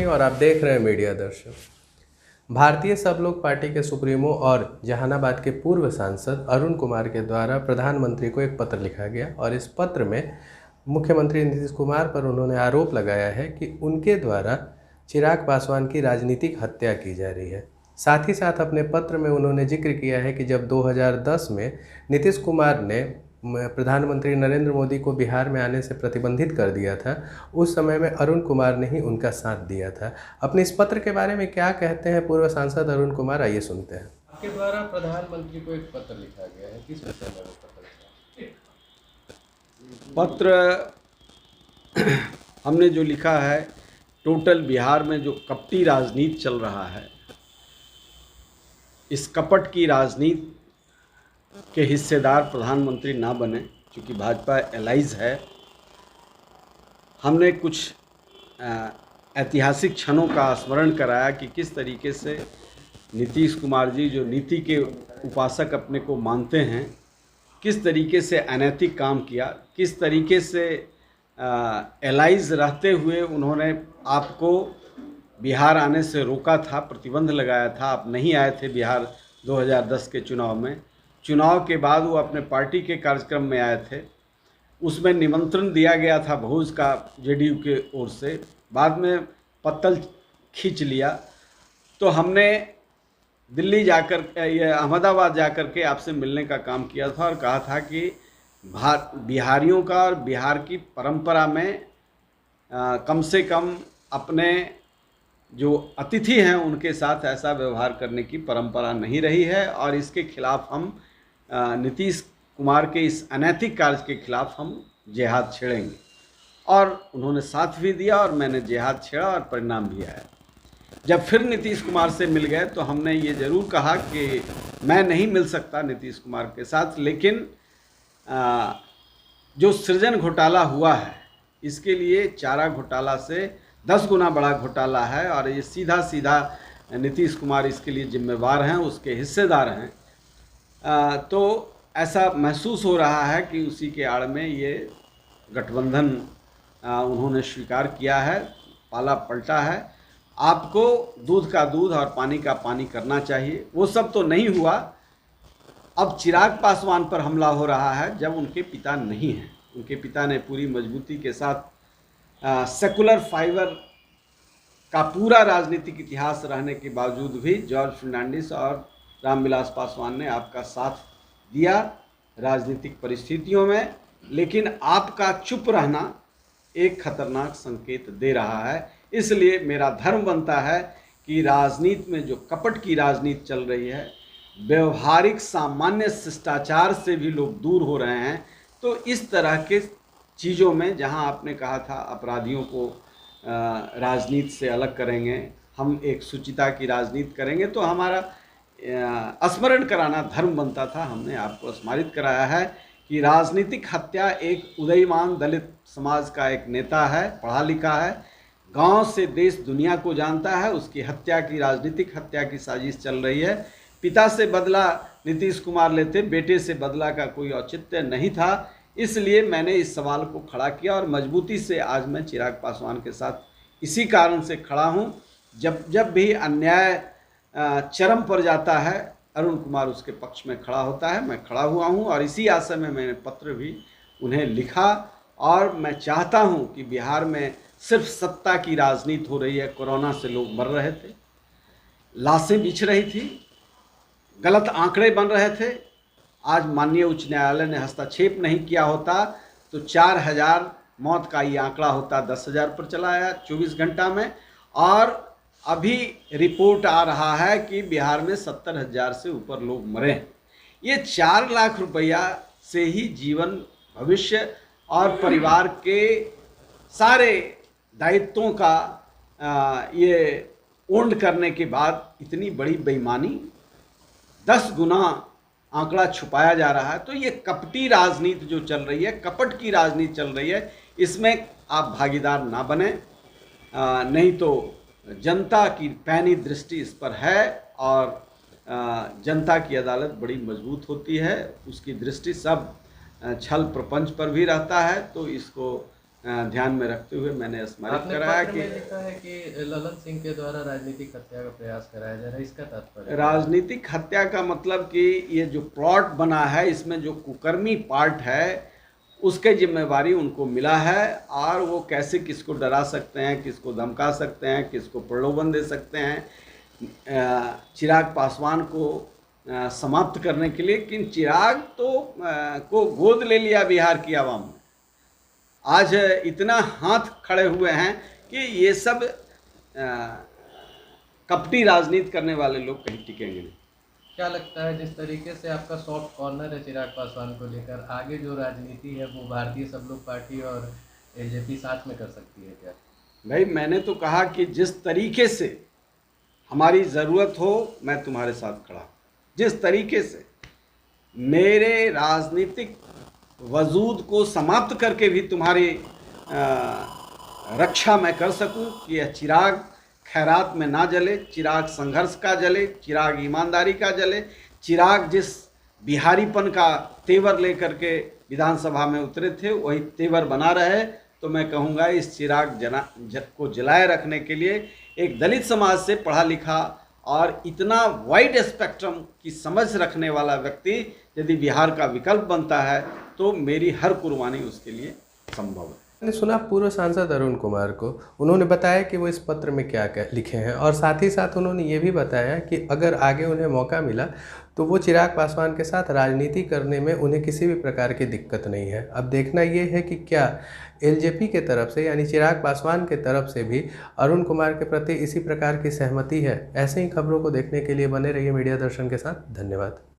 सिंह और आप देख रहे हैं मीडिया दर्शन। भारतीय सब लोग पार्टी के सुप्रीमो और जहानाबाद के पूर्व सांसद अरुण कुमार के द्वारा प्रधानमंत्री को एक पत्र लिखा गया और इस पत्र में मुख्यमंत्री नीतीश कुमार पर उन्होंने आरोप लगाया है कि उनके द्वारा चिराग पासवान की राजनीतिक हत्या की जा रही है। साथ ही साथ अपने पत्र में उन्होंने जिक्र किया है कि जब 2010 में नीतीश कुमार ने प्रधानमंत्री नरेंद्र मोदी को बिहार में आने से प्रतिबंधित कर दिया था, उस समय में अरुण कुमार ने ही उनका साथ दिया था। अपने इस पत्र के बारे में क्या कहते हैं पूर्व सांसद अरुण कुमार, आइए सुनते हैं। आपके द्वारा प्रधानमंत्री को एक पत्र लिखा गया है, किस विषय में वो पत्र हमने जो लिखा है, टोटल बिहार में जो कपटी राजनीति चल रहा है, इस कपट की राजनीति के हिस्सेदार प्रधानमंत्री ना बने, क्योंकि भाजपा एलाइज है। हमने कुछ ऐतिहासिक क्षणों का स्मरण कराया कि किस तरीके से नीतीश कुमार जी, जो नीति के उपासक अपने को मानते हैं, किस तरीके से अनैतिक काम किया, किस तरीके से एलाइज रहते हुए उन्होंने आपको बिहार आने से रोका था, प्रतिबंध लगाया था। आप नहीं आए थे बिहार 2010 के चुनाव में। चुनाव के बाद वो अपने पार्टी के कार्यक्रम में आए थे, उसमें निमंत्रण दिया गया था भोज का जेडीयू के ओर से, बाद में पत्तल खींच लिया। तो हमने दिल्ली जाकर अहमदाबाद जाकर के आपसे मिलने का काम किया था और कहा था कि बिहारियों का और बिहार की परंपरा में कम से कम अपने जो अतिथि हैं उनके साथ ऐसा व्यवहार करने की परंपरा नहीं रही है और इसके खिलाफ हम नीतीश कुमार के इस अनैतिक कार्य के खिलाफ हम जिहाद छेड़ेंगे। और उन्होंने साथ भी दिया और मैंने जिहाद छेड़ा और परिणाम भी आया। जब फिर नीतीश कुमार से मिल गए तो हमने ये ज़रूर कहा कि मैं नहीं मिल सकता नीतीश कुमार के साथ, लेकिन जो सृजन घोटाला हुआ है इसके लिए चारा घोटाला से 10 गुना बड़ा घोटाला है और ये सीधा सीधा नीतीश कुमार इसके लिए जिम्मेवार हैं, उसके हिस्सेदार हैं। तो ऐसा महसूस हो रहा है कि उसी के आड़ में ये गठबंधन उन्होंने स्वीकार किया है, पाला पलटा है। आपको दूध का दूध और पानी का पानी करना चाहिए, वो सब तो नहीं हुआ। अब चिराग पासवान पर हमला हो रहा है जब उनके पिता नहीं हैं। उनके पिता ने पूरी मजबूती के साथ सेकुलर फाइबर का पूरा राजनीतिक इतिहास रहने के बावजूद भी जॉर्ज फर्नांडिस और रामविलास पासवान ने आपका साथ दिया राजनीतिक परिस्थितियों में, लेकिन आपका चुप रहना एक खतरनाक संकेत दे रहा है। इसलिए मेरा धर्म बनता है कि राजनीति में जो कपट की राजनीति चल रही है, व्यवहारिक सामान्य शिष्टाचार से भी लोग दूर हो रहे हैं। तो इस तरह के चीज़ों में जहां आपने कहा था अपराधियों को राजनीति से अलग करेंगे, हम एक शुचिता की राजनीति करेंगे, तो हमारा स्मरण कराना धर्म बनता था। हमने आपको स्मारित कराया है कि राजनीतिक हत्या एक उदयमान दलित समाज का एक नेता है, पढ़ा लिखा है, गांव से देश दुनिया को जानता है, उसकी हत्या की, राजनीतिक हत्या की साजिश चल रही है। पिता से बदला नीतीश कुमार लेते, बेटे से बदला का कोई औचित्य नहीं था। इसलिए मैंने इस सवाल को खड़ा किया और मजबूती से आज मैं चिराग पासवान के साथ इसी कारण से खड़ा हूं। जब भी अन्याय चरम पर जाता है, अरुण कुमार उसके पक्ष में खड़ा होता है। मैं खड़ा हुआ हूं और इसी आशय में मैंने पत्र भी उन्हें लिखा। और मैं चाहता हूं कि बिहार में सिर्फ सत्ता की राजनीति हो रही है। कोरोना से लोग मर रहे थे, लाशें बिछ रही थी, गलत आंकड़े बन रहे थे। आज माननीय उच्च न्यायालय ने हस्तक्षेप नहीं किया होता तो 4000 मौत का ये आंकड़ा होता, 10,000 पर चला आया 24 घंटा में। और अभी रिपोर्ट आ रहा है कि बिहार में 70,000 से ऊपर लोग मरे हैं। ये 4 लाख रुपया से ही जीवन, भविष्य और परिवार के सारे दायित्वों का ये ओन करने के बाद इतनी बड़ी बेईमानी, 10 गुना आंकड़ा छुपाया जा रहा है। तो ये कपटी राजनीति जो चल रही है, कपट की राजनीति चल रही है, इसमें आप भागीदार ना बने, नहीं तो जनता की पैनी दृष्टि इस पर है और जनता की अदालत बड़ी मजबूत होती है, उसकी दृष्टि सब छल प्रपंच पर भी रहता है। तो इसको ध्यान में रखते हुए मैंने स्मरित आपने कराया पत्र कि में लिखा है कि ललन सिंह के द्वारा राजनीतिक हत्या का प्रयास कराया जा रहा है, इसका तात्पर्य? राजनीतिक हत्या का मतलब कि ये जो प्लॉट बना है, इसमें जो कुकर्मी पार्ट है उसके जिम्मेवारी उनको मिला है, और वो कैसे किसको डरा सकते हैं, किसको धमका सकते हैं, किसको प्रलोभन दे सकते हैं चिराग पासवान को समाप्त करने के लिए। लेकिन चिराग तो को गोद ले लिया बिहार की आवाम ने। आज इतना हाथ खड़े हुए हैं कि ये सब कपटी राजनीति करने वाले लोग कहीं टिकेंगे नहीं। क्या लगता है जिस तरीके से आपका सॉफ्ट कॉर्नर है चिराग पासवान को लेकर, आगे जो राजनीति है वो भारतीय सब लोग पार्टी और एलजेपी साथ में कर सकती है क्या? भाई मैंने तो कहा कि जिस तरीके से हमारी ज़रूरत हो मैं तुम्हारे साथ खड़ा हूँ। जिस तरीके से मेरे राजनीतिक वजूद को समाप्त करके भी तुम्हारी रक्षा मैं कर सकूं कि यह चिराग खैरात में ना जले, चिराग संघर्ष का जले, चिराग ईमानदारी का जले, चिराग जिस बिहारीपन का तेवर लेकर के विधानसभा में उतरे थे वही तेवर बना रहे। तो मैं कहूँगा इस चिराग को जलाए रखने के लिए एक दलित समाज से पढ़ा लिखा और इतना वाइड स्पेक्ट्रम की समझ रखने वाला व्यक्ति यदि बिहार का विकल्प बनता है तो मेरी हर कुर्बानी उसके लिए संभव है। मैंने सुना पूर्व सांसद अरुण कुमार को, उन्होंने बताया कि वो इस पत्र में क्या क्या लिखे हैं, और साथ ही साथ उन्होंने ये भी बताया कि अगर आगे उन्हें मौका मिला तो वो चिराग पासवान के साथ राजनीति करने में उन्हें किसी भी प्रकार की दिक्कत नहीं है। अब देखना ये है कि क्या एलजेपी के तरफ से यानी चिराग पासवान के तरफ से भी अरुण कुमार के प्रति इसी प्रकार की सहमति है। ऐसे ही खबरों को देखने के लिए बने रहिए मीडिया दर्शन के साथ। धन्यवाद।